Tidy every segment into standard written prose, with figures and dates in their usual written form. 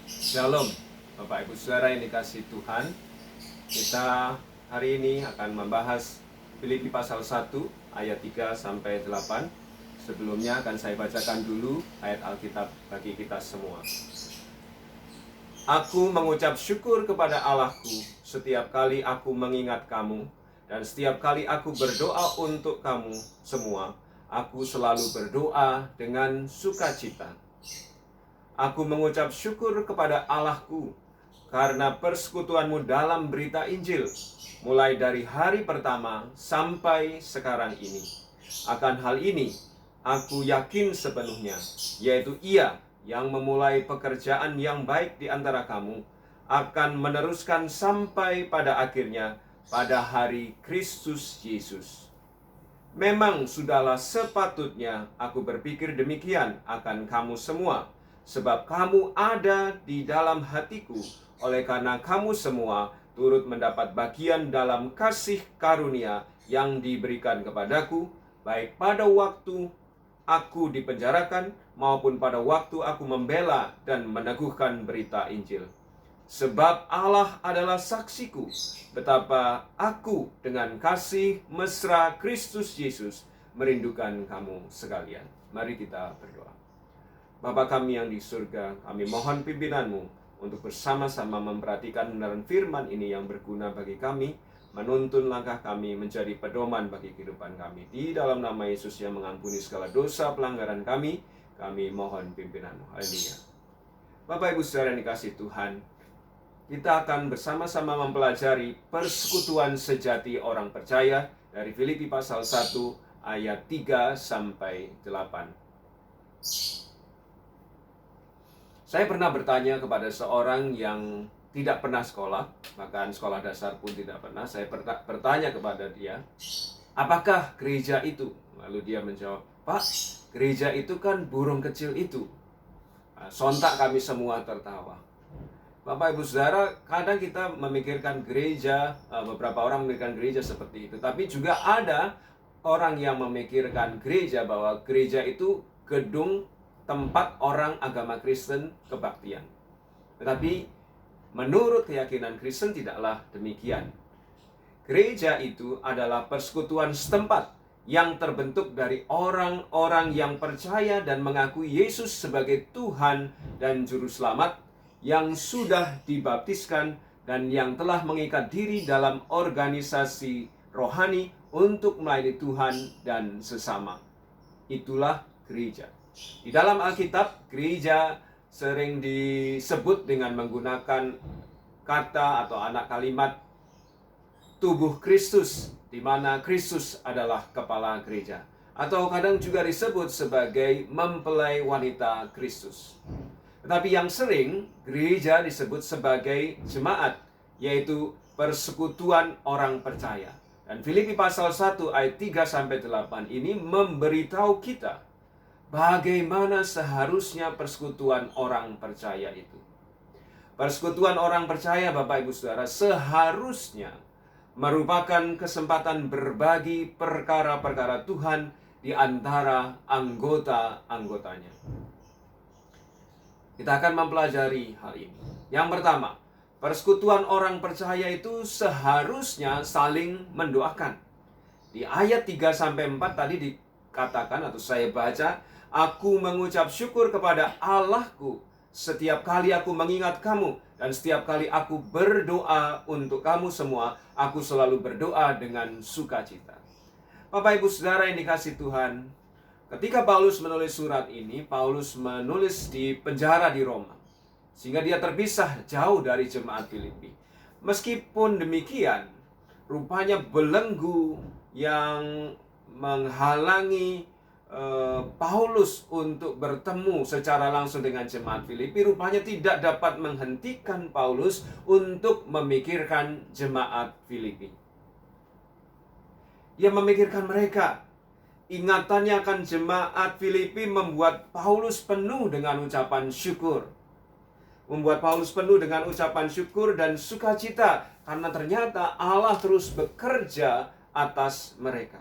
Shalom, Bapak Ibu Saudara yang dikasihi Tuhan. Kita hari ini akan membahas Filipi pasal 1 ayat 3 sampai 8. Sebelumnya akan saya bacakan dulu ayat Alkitab bagi kita semua. Aku mengucap syukur kepada Allahku setiap kali aku mengingat kamu, dan setiap kali aku berdoa untuk kamu semua. Aku selalu berdoa dengan sukacita. Aku mengucap syukur kepada Allahku karena persekutuanmu dalam berita Injil, mulai dari hari pertama sampai sekarang ini. Akan hal ini, aku yakin sepenuhnya, yaitu Ia yang memulai pekerjaan yang baik di antara kamu, akan meneruskan sampai pada akhirnya pada hari Kristus Yesus. Memang sudahlah sepatutnya aku berpikir demikian akan kamu semua, sebab kamu ada di dalam hatiku, oleh karena kamu semua turut mendapat bagian dalam kasih karunia yang diberikan kepadaku, baik pada waktu aku dipenjarakan maupun pada waktu aku membela dan meneguhkan berita Injil. Sebab Allah adalah saksiku, betapa aku dengan kasih mesra Kristus Yesus merindukan kamu sekalian. Mari kita berdoa. Bapa kami yang di surga, kami mohon pimpinan-Mu untuk bersama-sama memperhatikan kebenaran firman ini yang berguna bagi kami, menuntun langkah kami menjadi pedoman bagi kehidupan kami. Di dalam nama Yesus yang mengampuni segala dosa pelanggaran kami mohon pimpinan-Mu. Haleluya. Bapak Ibu Saudara yang dikasihi Tuhan, kita akan bersama-sama mempelajari persekutuan sejati orang percaya dari Filipi pasal 1 ayat 3 sampai 8. Saya pernah bertanya kepada seorang yang tidak pernah sekolah, bahkan sekolah dasar pun tidak pernah. Saya bertanya kepada dia, apakah gereja itu? Lalu dia menjawab, Pak, gereja itu kan burung kecil itu. Sontak kami semua tertawa. Bapak Ibu Saudara, kadang kita memikirkan gereja, beberapa orang memikirkan gereja seperti itu. Tapi juga ada orang yang memikirkan gereja bahwa gereja itu gedung tempat orang agama Kristen kebaktian. Tetapi menurut keyakinan Kristen tidaklah demikian. Gereja itu adalah persekutuan setempat yang terbentuk dari orang-orang yang percaya dan mengakui Yesus sebagai Tuhan dan Juru Selamat, yang sudah dibaptiskan dan yang telah mengikat diri dalam organisasi rohani untuk melayani Tuhan dan sesama. Itulah gereja. Di dalam Alkitab, gereja sering disebut dengan menggunakan kata atau anak kalimat tubuh Kristus, di mana Kristus adalah kepala gereja. Atau kadang juga disebut sebagai mempelai wanita Kristus. Tetapi yang sering gereja disebut sebagai jemaat, yaitu persekutuan orang percaya. Dan Filipi pasal 1 ayat 3 sampai 8 ini memberitahu kita bagaimana seharusnya persekutuan orang percaya itu. Persekutuan orang percaya, Bapak Ibu Saudara, seharusnya merupakan kesempatan berbagi perkara-perkara Tuhan di antara anggota-anggotanya. Kita akan mempelajari hal ini. Yang pertama, persekutuan orang percaya itu seharusnya saling mendoakan. Di ayat 3-4 tadi dikatakan atau saya baca, aku mengucap syukur kepada Allahku setiap kali aku mengingat kamu, dan setiap kali aku berdoa untuk kamu semua, aku selalu berdoa dengan sukacita. Bapak Ibu Saudara yang dikasihi Tuhan, ketika Paulus menulis surat ini, Paulus menulis di penjara di Roma, sehingga dia terpisah jauh dari jemaat Filipi. Meskipun demikian, rupanya belenggu yang menghalangi Paulus untuk bertemu secara langsung dengan jemaat Filipi rupanya tidak dapat menghentikan Paulus untuk memikirkan jemaat Filipi. Dia memikirkan mereka. Ingatannya akan jemaat Filipi membuat Paulus penuh dengan ucapan syukur. Membuat Paulus penuh dengan ucapan syukur dan sukacita, karena ternyata Allah terus bekerja atas mereka.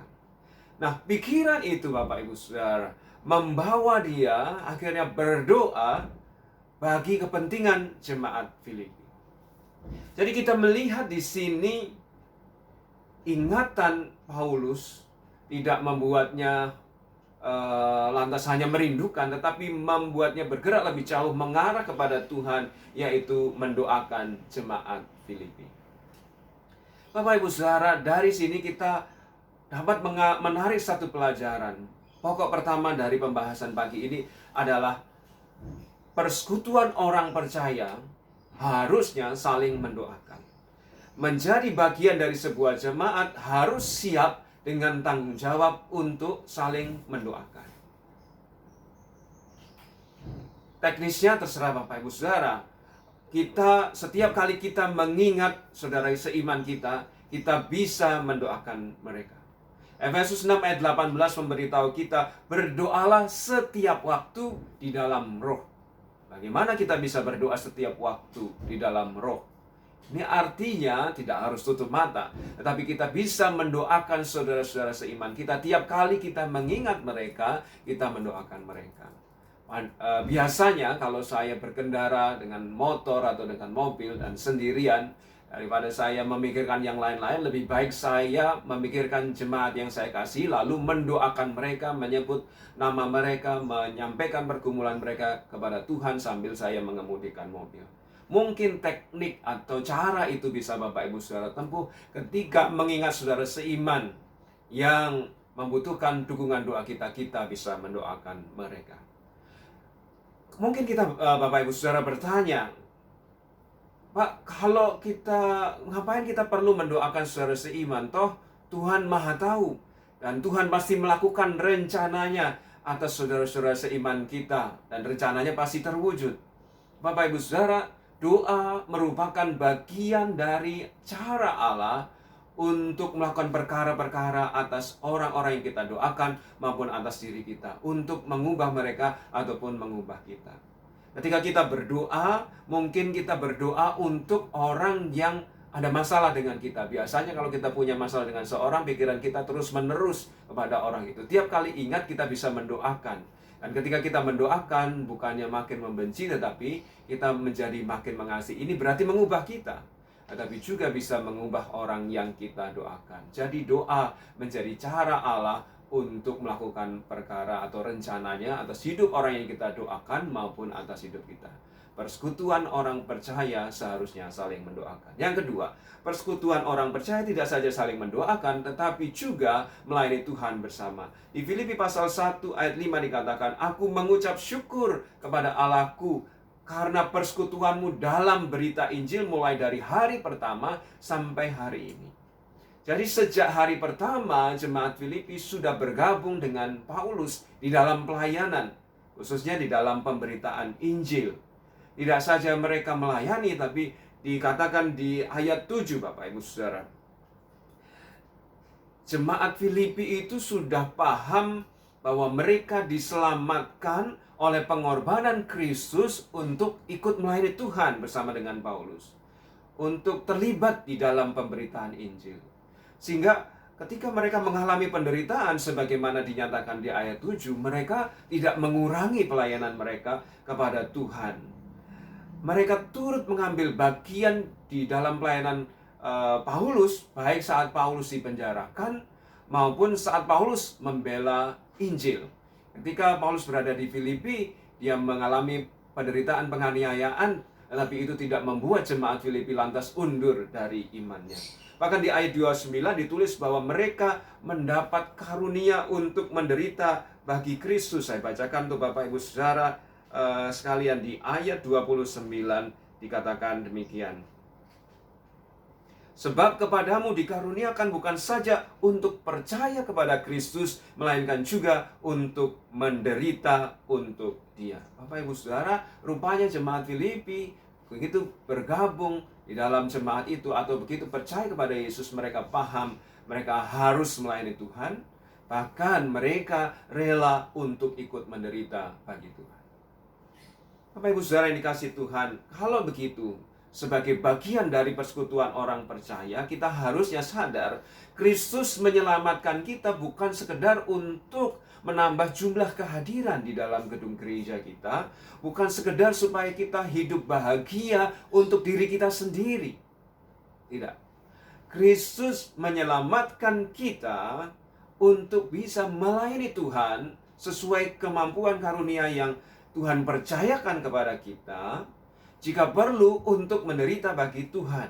Nah, pikiran itu Bapak Ibu Saudara membawa dia akhirnya berdoa bagi kepentingan jemaat Filipi. Jadi kita melihat di sini ingatan Paulus tidak membuatnya lantas hanya merindukan, tetapi membuatnya bergerak lebih jauh mengarah kepada Tuhan, yaitu mendoakan jemaat Filipi. Bapak Ibu Saudara, dari sini kita dapat menarik satu pelajaran. Pokok pertama dari pembahasan pagi ini adalah persekutuan orang percaya harusnya saling mendoakan. Menjadi bagian dari sebuah jemaat harus siap dengan tanggung jawab untuk saling mendoakan. Teknisnya terserah Bapak Ibu Saudara. Kita setiap kali kita mengingat saudara seiman kita bisa mendoakan mereka. Efesus 6 ayat 18 memberitahu kita, berdoalah setiap waktu di dalam roh. Bagaimana kita bisa berdoa setiap waktu di dalam roh? Ini artinya tidak harus tutup mata, tetapi kita bisa mendoakan saudara-saudara seiman kita. Tiap kali kita mengingat mereka, kita mendoakan mereka. Biasanya kalau saya berkendara dengan motor atau dengan mobil dan sendirian, daripada saya memikirkan yang lain-lain, lebih baik saya memikirkan jemaat yang saya kasih, lalu mendoakan mereka, menyebut nama mereka, menyampaikan pergumulan mereka kepada Tuhan sambil saya mengemudikan mobil. Mungkin teknik atau cara itu bisa Bapak Ibu Saudara tempuh ketika mengingat saudara seiman yang membutuhkan dukungan doa kita bisa mendoakan mereka. Mungkin kita Bapak Ibu Saudara bertanya, Pak, kalau ngapain kita perlu mendoakan saudara seiman? Toh Tuhan Maha Tahu dan Tuhan pasti melakukan rencananya atas saudara-saudara seiman kita, dan rencananya pasti terwujud. Bapak Ibu Saudara, doa merupakan bagian dari cara Allah untuk melakukan perkara-perkara atas orang-orang yang kita doakan maupun atas diri kita, untuk mengubah mereka ataupun mengubah kita. Ketika kita berdoa, mungkin kita berdoa untuk orang yang ada masalah dengan kita. Biasanya kalau kita punya masalah dengan seorang, pikiran kita terus-menerus kepada orang itu. Tiap kali ingat kita bisa mendoakan. Dan ketika kita mendoakan, bukannya makin membenci, tetapi kita menjadi makin mengasihi. Ini berarti mengubah kita, tetapi juga bisa mengubah orang yang kita doakan. Jadi doa menjadi cara Allah untuk melakukan perkara atau rencananya atas hidup orang yang kita doakan maupun atas hidup kita. Persekutuan orang percaya seharusnya saling mendoakan. Yang kedua, persekutuan orang percaya tidak saja saling mendoakan, tetapi juga melayani Tuhan bersama. Di Filipi pasal 1 ayat 5 dikatakan, aku mengucap syukur kepada Allahku karena persekutuanmu dalam berita Injil mulai dari hari pertama sampai hari ini. Jadi sejak hari pertama, jemaat Filipi sudah bergabung dengan Paulus di dalam pelayanan, khususnya di dalam pemberitaan Injil. Tidak saja mereka melayani, tapi dikatakan di ayat 7 Bapak Ibu Saudara, jemaat Filipi itu sudah paham bahwa mereka diselamatkan oleh pengorbanan Kristus untuk ikut melayani Tuhan bersama dengan Paulus, untuk terlibat di dalam pemberitaan Injil. Sehingga ketika mereka mengalami penderitaan sebagaimana dinyatakan di ayat 7, mereka tidak mengurangi pelayanan mereka kepada Tuhan. Mereka turut mengambil bagian di dalam pelayanan Paulus, baik saat Paulus dipenjarakan maupun saat Paulus membela Injil. Ketika Paulus berada di Filipi, dia mengalami penderitaan penganiayaan, tetapi itu tidak membuat jemaat Filipi lantas undur dari imannya. Bahkan di ayat 29 ditulis bahwa mereka mendapat karunia untuk menderita bagi Kristus. Saya bacakan untuk Bapak Ibu Saudara sekalian di ayat 29 dikatakan demikian. Sebab kepadamu dikaruniakan bukan saja untuk percaya kepada Kristus, melainkan juga untuk menderita untuk Dia. Bapak Ibu Saudara, rupanya jemaat Filipi begitu bergabung di dalam jemaat itu atau begitu percaya kepada Yesus, mereka paham mereka harus melayani Tuhan, bahkan mereka rela untuk ikut menderita bagi Tuhan. Bapak Ibu Saudara yang dikasihi Tuhan, kalau begitu, sebagai bagian dari persekutuan orang percaya, kita harusnya sadar Kristus menyelamatkan kita bukan sekedar untuk menambah jumlah kehadiran di dalam gedung gereja kita, bukan sekedar supaya kita hidup bahagia untuk diri kita sendiri. Tidak. Kristus menyelamatkan kita untuk bisa melayani Tuhan sesuai kemampuan karunia yang Tuhan percayakan kepada kita, jika perlu untuk menderita bagi Tuhan.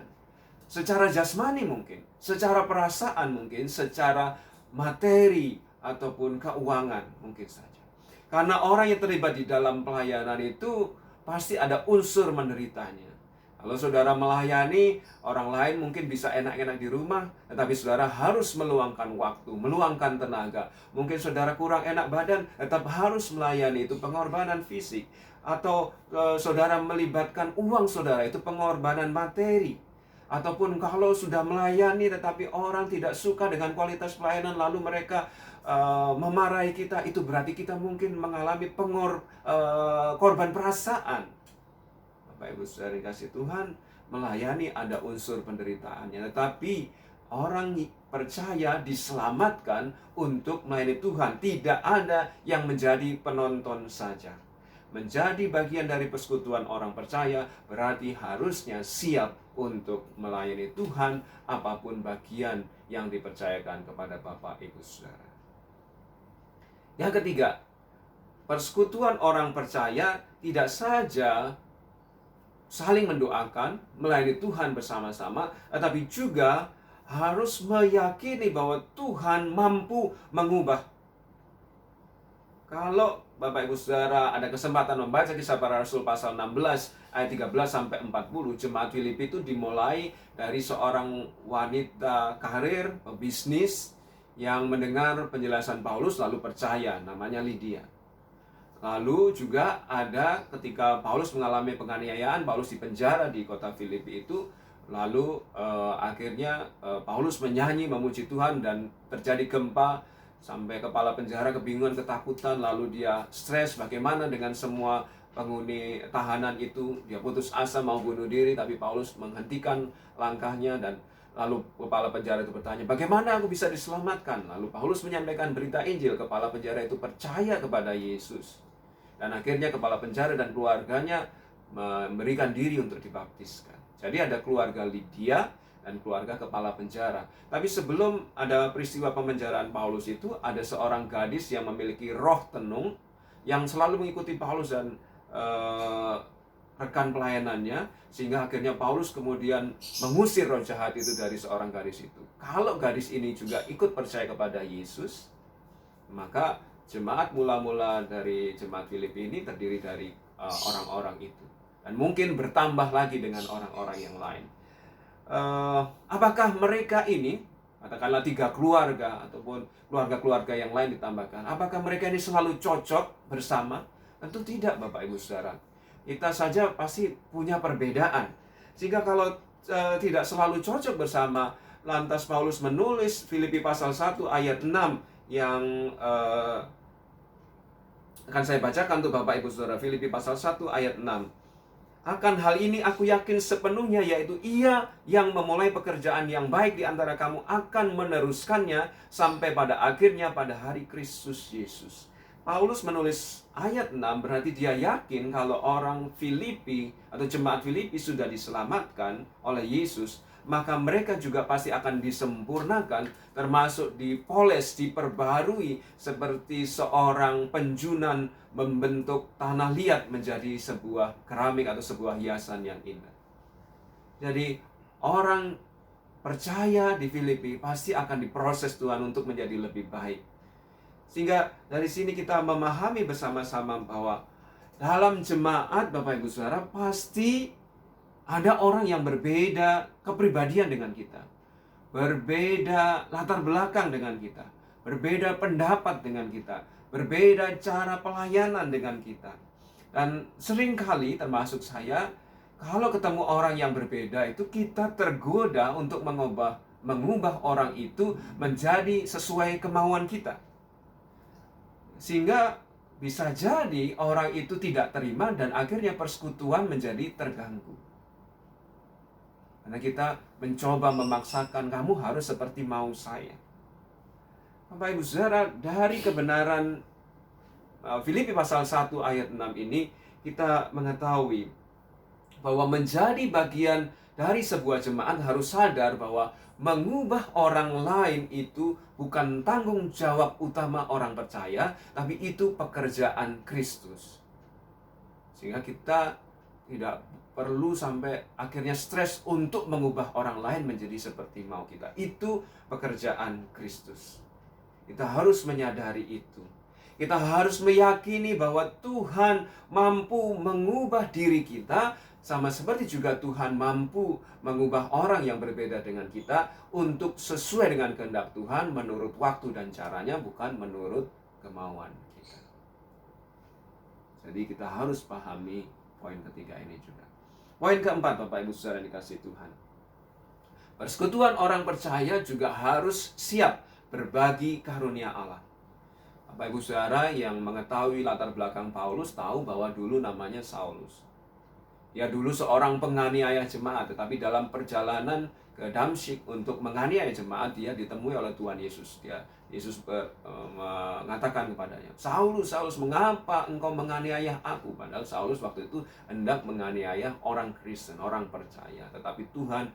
Secara jasmani mungkin, secara perasaan mungkin, secara materi ataupun keuangan mungkin saja. Karena orang yang terlibat di dalam pelayanan itu pasti ada unsur menderitanya. Kalau saudara melayani, orang lain mungkin bisa enak-enak di rumah, tetapi saudara harus meluangkan waktu, meluangkan tenaga. Mungkin saudara kurang enak badan, tetap harus melayani, itu pengorbanan fisik. Atau saudara melibatkan uang saudara, itu pengorbanan materi. Ataupun kalau sudah melayani tetapi orang tidak suka dengan kualitas pelayanan, lalu mereka memarahi kita, itu berarti kita mungkin mengalami korban perasaan. Bapak Ibu Saudara kasih Tuhan, melayani ada unsur penderitaannya, tetapi orang percaya diselamatkan untuk melayani Tuhan. Tidak ada yang menjadi penonton saja. Menjadi bagian dari persekutuan orang percaya berarti harusnya siap untuk melayani Tuhan apapun bagian yang dipercayakan kepada Bapak Ibu Saudara. Yang ketiga, persekutuan orang percaya tidak saja saling mendoakan, melayani Tuhan bersama-sama, tetapi juga harus meyakini bahwa Tuhan mampu mengubah. Kalau Bapak Ibu Saudara ada kesempatan membaca Kisah Para Rasul pasal 16 ayat 13 sampai 40, jemaat Filipi itu dimulai dari seorang wanita karir, pebisnis yang mendengar penjelasan Paulus lalu percaya, namanya Lydia. Lalu juga ada ketika Paulus mengalami penganiayaan, Paulus dipenjara di kota Filipi itu. Lalu akhirnya Paulus menyanyi memuji Tuhan dan terjadi gempa. Sampai kepala penjara kebingungan, ketakutan. Lalu dia stres bagaimana dengan semua penghuni tahanan itu. Dia putus asa mau bunuh diri, tapi Paulus menghentikan langkahnya. Dan lalu kepala penjara itu bertanya, bagaimana aku bisa diselamatkan? Lalu Paulus menyampaikan berita Injil. Kepala penjara itu percaya kepada Yesus. Dan akhirnya kepala penjara dan keluarganya memberikan diri untuk dibaptiskan. Jadi ada keluarga Lydia dan keluarga kepala penjara. Tapi sebelum ada peristiwa pemenjaraan Paulus itu, ada seorang gadis yang memiliki roh tenung, yang selalu mengikuti Paulus dan rekan pelayanannya, sehingga akhirnya Paulus kemudian mengusir roh jahat itu dari seorang gadis itu. Kalau gadis ini juga ikut percaya kepada Yesus, maka jemaat mula-mula dari jemaat Filipi ini terdiri dari orang-orang itu. Dan mungkin bertambah lagi dengan orang-orang yang lain. Apakah mereka ini, katakanlah 3 keluarga ataupun keluarga-keluarga yang lain ditambahkan, apakah mereka ini selalu cocok bersama? Tentu tidak, Bapak Ibu Saudara. Kita saja pasti punya perbedaan. Sehingga kalau tidak selalu cocok bersama, lantas Paulus menulis Filipi pasal 1 ayat 6 yang akan saya bacakan untuk Bapak Ibu Saudara. Filipi pasal 1 ayat 6. Akan hal ini aku yakin sepenuhnya, yaitu Ia yang memulai pekerjaan yang baik di antara kamu akan meneruskannya sampai pada akhirnya pada hari Kristus Yesus. Paulus menulis ayat 6 berarti dia yakin kalau orang Filipi atau jemaat Filipi sudah diselamatkan oleh Yesus, maka mereka juga pasti akan disempurnakan, termasuk dipoles, diperbarui seperti seorang penjunan membentuk tanah liat menjadi sebuah keramik atau sebuah hiasan yang indah. Jadi orang percaya di Filipi pasti akan diproses Tuhan untuk menjadi lebih baik. Sehingga dari sini kita memahami bersama-sama bahwa dalam jemaat Bapak Ibu Saudara pasti ada orang yang berbeda kepribadian dengan kita, berbeda latar belakang dengan kita, berbeda pendapat dengan kita, berbeda cara pelayanan dengan kita. Dan seringkali termasuk saya, kalau ketemu orang yang berbeda itu kita tergoda untuk mengubah orang itu menjadi sesuai kemauan kita. Sehingga bisa jadi orang itu tidak terima dan akhirnya persekutuan menjadi terganggu. Karena kita mencoba memaksakan, kamu harus seperti mau saya. Bapak Ibu Saudara, dari kebenaran Filipi pasal 1 ayat 6 ini, kita mengetahui bahwa menjadi bagian dari sebuah jemaat harus sadar bahwa mengubah orang lain itu bukan tanggung jawab utama orang percaya, tapi itu pekerjaan Kristus. Sehingga kita tidak perlu sampai akhirnya stres untuk mengubah orang lain menjadi seperti mau kita. Itu pekerjaan Kristus. Kita harus menyadari itu. Kita harus meyakini bahwa Tuhan mampu mengubah diri kita, sama seperti juga Tuhan mampu mengubah orang yang berbeda dengan kita untuk sesuai dengan kehendak Tuhan menurut waktu dan caranya, bukan menurut kemauan kita. Jadi kita harus pahami poin ketiga ini juga. Poin keempat, Bapak Ibu Saudara dikasih Tuhan. Persekutuan orang percaya juga harus siap berbagi karunia Allah. Bapak Ibu Saudara yang mengetahui latar belakang Paulus tahu bahwa dulu namanya Saulus. Dia dulu seorang penganiaya jemaat, tetapi dalam perjalanan ke Damsyik untuk menganiaya jemaat, dia ditemui oleh Tuhan Yesus. Yesus mengatakan kepadanya, Saulus, Saulus, mengapa engkau menganiaya aku? Padahal Saulus waktu itu hendak menganiaya orang Kristen, orang percaya. Tetapi Tuhan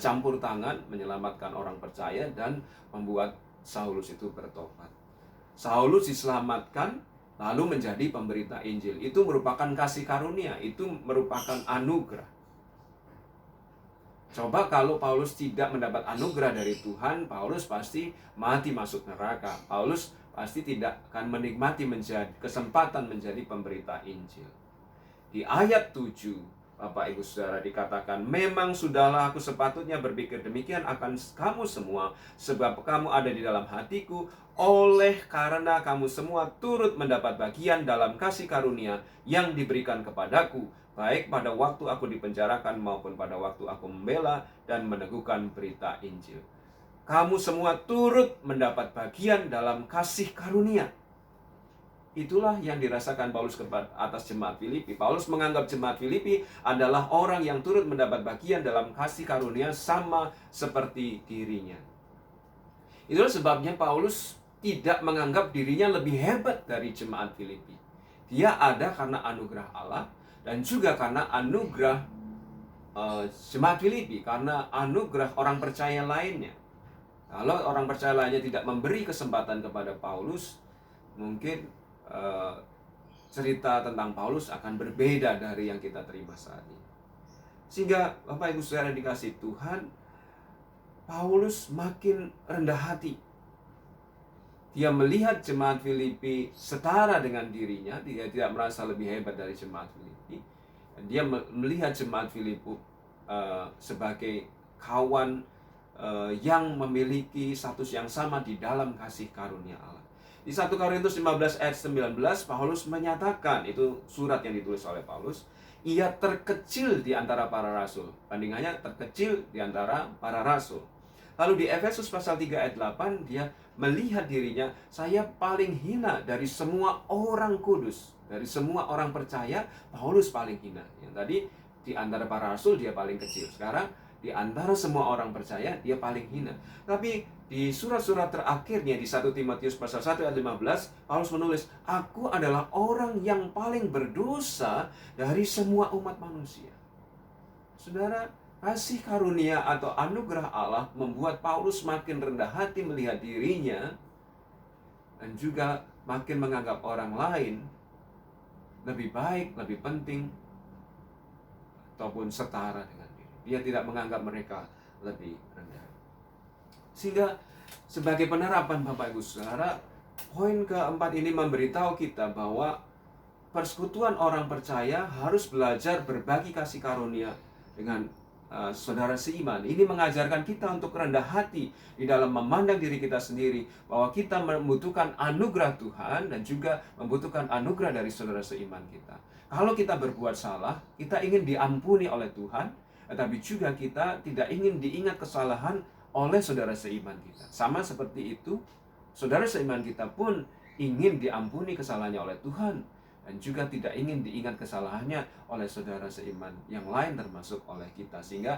campur tangan menyelamatkan orang percaya dan membuat Saulus itu bertobat. Saulus diselamatkan lalu menjadi pemberita Injil. Itu merupakan kasih karunia, itu merupakan anugerah. Coba kalau Paulus tidak mendapat anugerah dari Tuhan, Paulus pasti mati masuk neraka. Paulus pasti tidak akan menikmati kesempatan menjadi pemberita Injil. Di ayat 7, Bapak Ibu Saudara dikatakan, memang sudahlah aku sepatutnya berpikir demikian akan kamu semua, sebab kamu ada di dalam hatiku, oleh karena kamu semua turut mendapat bagian dalam kasih karunia yang diberikan kepadaku, baik pada waktu aku dipenjarakan maupun pada waktu aku membela dan meneguhkan berita Injil. Kamu semua turut mendapat bagian dalam kasih karunia. Itulah yang dirasakan Paulus atas jemaat Filipi. Paulus menganggap jemaat Filipi adalah orang yang turut mendapat bagian dalam kasih karunia sama seperti dirinya. Itulah sebabnya Paulus tidak menganggap dirinya lebih hebat dari jemaat Filipi. Dia ada karena anugerah Allah dan juga karena anugerah jemaat Filipi, karena anugerah orang percaya lainnya. Kalau orang percaya lainnya tidak memberi kesempatan kepada Paulus, mungkin cerita tentang Paulus akan berbeda dari yang kita terima saat ini. Sehingga Bapak Ibu Saudara dikasih Tuhan, Paulus makin rendah hati. Dia melihat jemaat Filipi setara dengan dirinya, dia tidak merasa lebih hebat dari jemaat Filipi. Dan dia melihat jemaat Filipi sebagai kawan yang memiliki status yang sama di dalam kasih karunia Allah. Di 1 Korintus 15 ayat 19, Paulus menyatakan, itu surat yang ditulis oleh Paulus, ia terkecil di antara para rasul. Bandingannya terkecil di antara para rasul. Lalu di Efesus pasal 3 ayat 8, dia melihat dirinya, saya paling hina dari semua orang kudus. Dari semua orang percaya, Paulus paling hina. Yang tadi di antara para rasul dia paling kecil. Sekarang di antara semua orang percaya dia paling hina. Tapi di surat-surat terakhirnya di 1 Timotius pasal 1 ayat 15, Paulus menulis, aku adalah orang yang paling berdosa dari semua umat manusia. Saudara, kasih karunia atau anugerah Allah membuat Paulus makin rendah hati melihat dirinya dan juga makin menganggap orang lain lebih baik, lebih penting ataupun setara dengan diri. Dia tidak menganggap mereka lebih rendah. Sehingga sebagai penerapan Bapak Ibu Saudara, poin keempat ini memberitahu kita bahwa persekutuan orang percaya harus belajar berbagi kasih karunia dengan saudara seiman. Ini mengajarkan kita untuk rendah hati di dalam memandang diri kita sendiri, bahwa kita membutuhkan anugerah Tuhan dan juga membutuhkan anugerah dari saudara seiman kita. Kalau kita berbuat salah, kita ingin diampuni oleh Tuhan, tetapi juga kita tidak ingin diingat kesalahan oleh saudara seiman kita. Sama seperti itu, saudara seiman kita pun ingin diampuni kesalahannya oleh Tuhan. dan juga tidak ingin diingat kesalahannya oleh saudara seiman yang lain termasuk oleh kita. Sehingga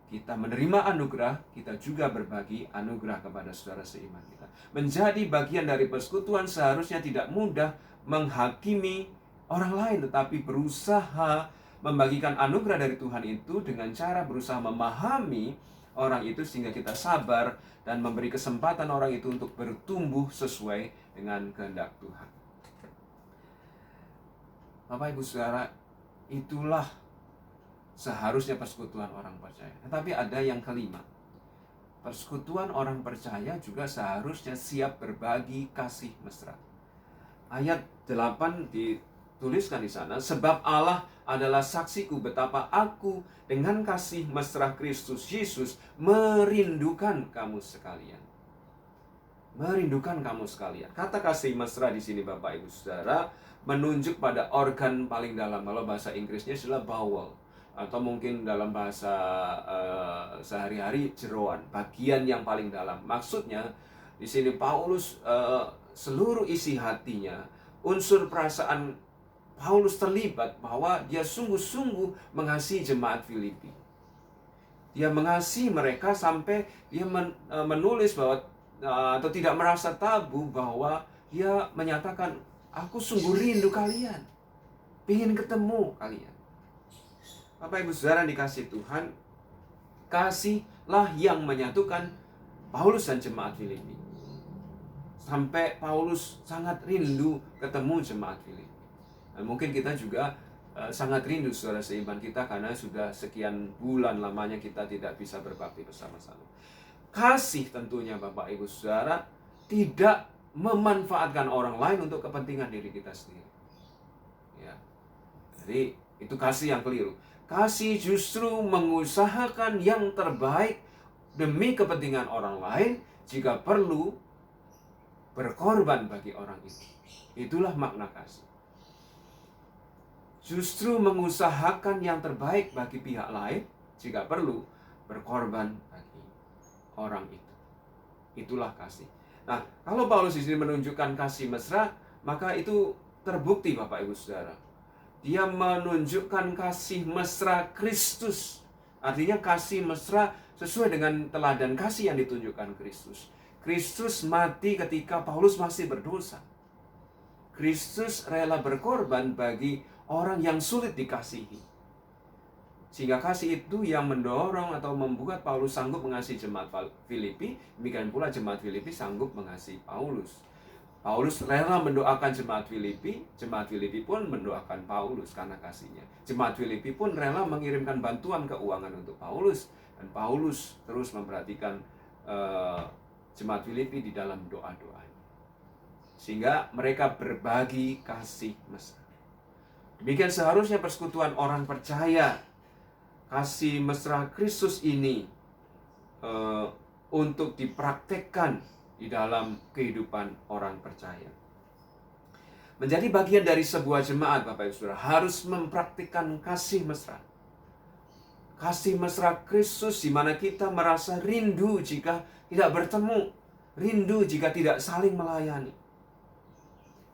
kita menerima anugerah, kita juga berbagi anugerah kepada saudara seiman kita. Menjadi bagian dari persekutuan seharusnya tidak mudah menghakimi orang lain, tetapi berusaha membagikan anugerah dari Tuhan itu dengan cara berusaha memahami orang itu sehingga kita sabar dan memberi kesempatan orang itu untuk bertumbuh sesuai dengan kehendak Tuhan. Bapak Ibu Saudara, itulah seharusnya persekutuan orang percaya. Tetapi ada yang kelima. Persekutuan orang percaya juga seharusnya siap berbagi kasih mesra. Ayat 8 dituliskan di sana, sebab Allah adalah saksiku betapa aku dengan kasih mesra Kristus Yesus merindukan kamu sekalian. Merindukan kamu sekalian. Kata kasih mesra di sini Bapak Ibu Saudara menunjuk pada organ paling dalam. Kalau bahasa Inggrisnya adalah bowel, atau mungkin dalam bahasa sehari-hari jeroan, bagian yang paling dalam. Maksudnya di sini Paulus seluruh isi hatinya, unsur perasaan Paulus terlibat bahwa dia sungguh-sungguh mengasihi jemaat Filipi. Dia mengasihi mereka sampai dia menulis bahwa atau tidak merasa tabu bahwa dia menyatakan, aku sungguh rindu kalian, ingin ketemu kalian. Bapak Ibu Saudara dikasih Tuhan, kasihlah yang menyatukan Paulus dan jemaat Filipi. Sampai Paulus sangat rindu ketemu jemaat Filipi. Dan mungkin kita juga sangat rindu saudara seiman kita, karena sudah sekian bulan lamanya kita tidak bisa berbakti bersama-sama. Kasih tentunya Bapak Ibu Saudara tidak memanfaatkan orang lain untuk kepentingan diri kita sendiri. Ya. Jadi itu kasih yang keliru. Kasih justru mengusahakan yang terbaik demi kepentingan orang lain, jika perlu berkorban bagi orang itu. Itulah makna kasih. Justru mengusahakan yang terbaik bagi pihak lain, jika perlu berkorban bagi orang itu. Itulah kasih. Nah, kalau Paulus di sini menunjukkan kasih mesra, maka itu terbukti Bapak Ibu Saudara. Dia menunjukkan kasih mesra Kristus. Artinya kasih mesra sesuai dengan teladan kasih yang ditunjukkan Kristus. Kristus mati ketika Paulus masih berdosa. Kristus rela berkorban bagi orang yang sulit dikasihi. Sehingga kasih itu yang mendorong atau membuat Paulus sanggup mengasihi jemaat Filipi. Demikian pula jemaat Filipi sanggup mengasihi Paulus. Paulus rela mendoakan jemaat Filipi pun mendoakan Paulus karena kasihnya. Jemaat Filipi pun rela mengirimkan bantuan keuangan untuk Paulus, dan Paulus terus memperhatikan jemaat Filipi di dalam doa-doanya. Sehingga mereka berbagi kasih mesra. Demikian seharusnya persekutuan orang percaya. Kasih mesra Kristus ini untuk dipraktekkan di dalam kehidupan orang percaya. Menjadi bagian dari sebuah jemaat, Bapak Ibu Saudara, harus mempraktikkan kasih mesra. Kasih mesra Kristus, di mana kita merasa rindu jika tidak bertemu, rindu jika tidak saling melayani.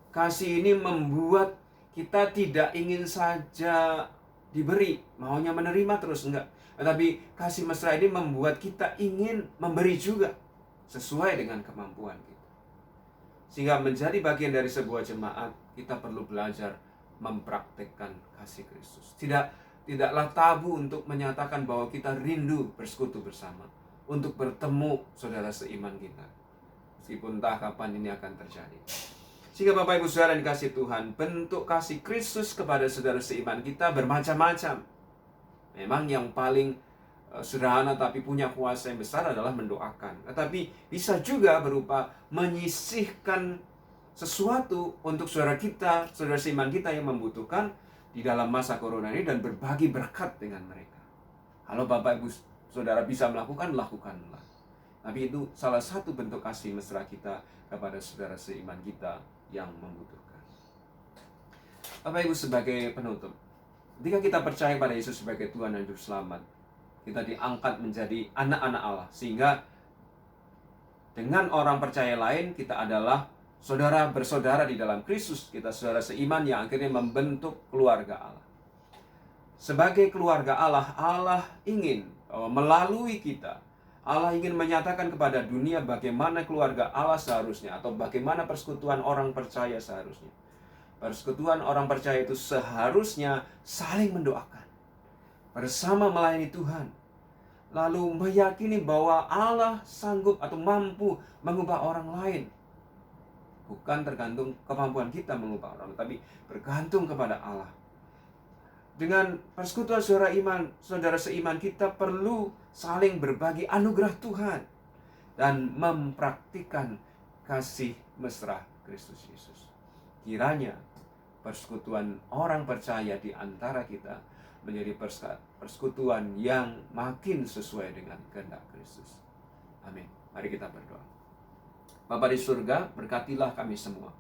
Kasih ini membuat kita tidak ingin saja diberi, maunya menerima terus, enggak. Tetapi kasih mesra ini membuat kita ingin memberi juga, sesuai dengan kemampuan kita. Sehingga menjadi bagian dari sebuah jemaat, kita perlu belajar mempraktekkan kasih Kristus. Tidaklah tabu untuk menyatakan bahwa kita rindu bersekutu bersama, untuk bertemu saudara seiman kita, meskipun entah kapan ini akan terjadi. Sehingga Bapak Ibu Saudara yang dikasih Tuhan, bentuk kasih Kristus kepada saudara seiman kita bermacam-macam. Memang yang paling sederhana tapi punya kuasa yang besar adalah mendoakan. Tetapi bisa juga berupa menyisihkan sesuatu untuk saudara kita, saudara seiman kita yang membutuhkan di dalam masa corona ini, dan berbagi berkat dengan mereka. Kalau Bapak Ibu Saudara bisa melakukan, lakukanlah. Tapi itu salah satu bentuk kasih mesra kita kepada saudara seiman kita yang membutuhkan. Bapak Ibu, sebagai penutup, ketika kita percaya pada Yesus sebagai Tuhan dan Juru Selamat, kita diangkat menjadi anak-anak Allah, sehingga dengan orang percaya lain kita adalah saudara bersaudara di dalam Kristus, kita saudara seiman yang akhirnya membentuk keluarga Allah. Sebagai keluarga Allah, Allah ingin melalui kita, Allah ingin menyatakan kepada dunia bagaimana keluarga Allah seharusnya, atau bagaimana persekutuan orang percaya seharusnya. Persekutuan orang percaya itu seharusnya saling mendoakan, bersama melayani Tuhan, lalu meyakini bahwa Allah sanggup atau mampu mengubah orang lain. Bukan tergantung kemampuan kita mengubah orang, tapi bergantung kepada Allah. Dengan persekutuan saudara seiman, kita perlu saling berbagi anugerah Tuhan dan mempraktikkan kasih mesra Kristus Yesus. Kiranya persekutuan orang percaya di antara kita menjadi persekutuan yang makin sesuai dengan kehendak Kristus. Amin. Mari kita berdoa. Bapa di surga, berkatilah kami semua,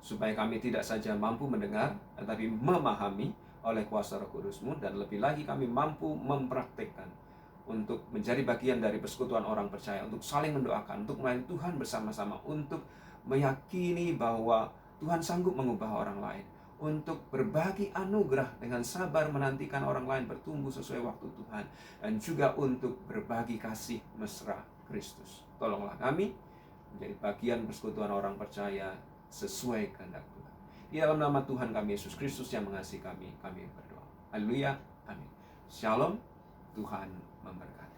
supaya kami tidak saja mampu mendengar, tetapi memahami oleh kuasa Roh Kudus-Mu, dan lebih lagi kami mampu mempraktikkan untuk menjadi bagian dari persekutuan orang percaya, untuk saling mendoakan, untuk melayani Tuhan bersama-sama, untuk meyakini bahwa Tuhan sanggup mengubah orang lain, untuk berbagi anugerah dengan sabar menantikan orang lain bertumbuh sesuai waktu Tuhan, dan juga untuk berbagi kasih mesra Kristus. Tolonglah kami menjadi bagian persekutuan orang percaya sesuai kehendak Tuhan. Di dalam nama Tuhan kami Yesus Kristus yang mengasihi kami berdoa. Haleluya. Amin. Shalom. Tuhan memberkati.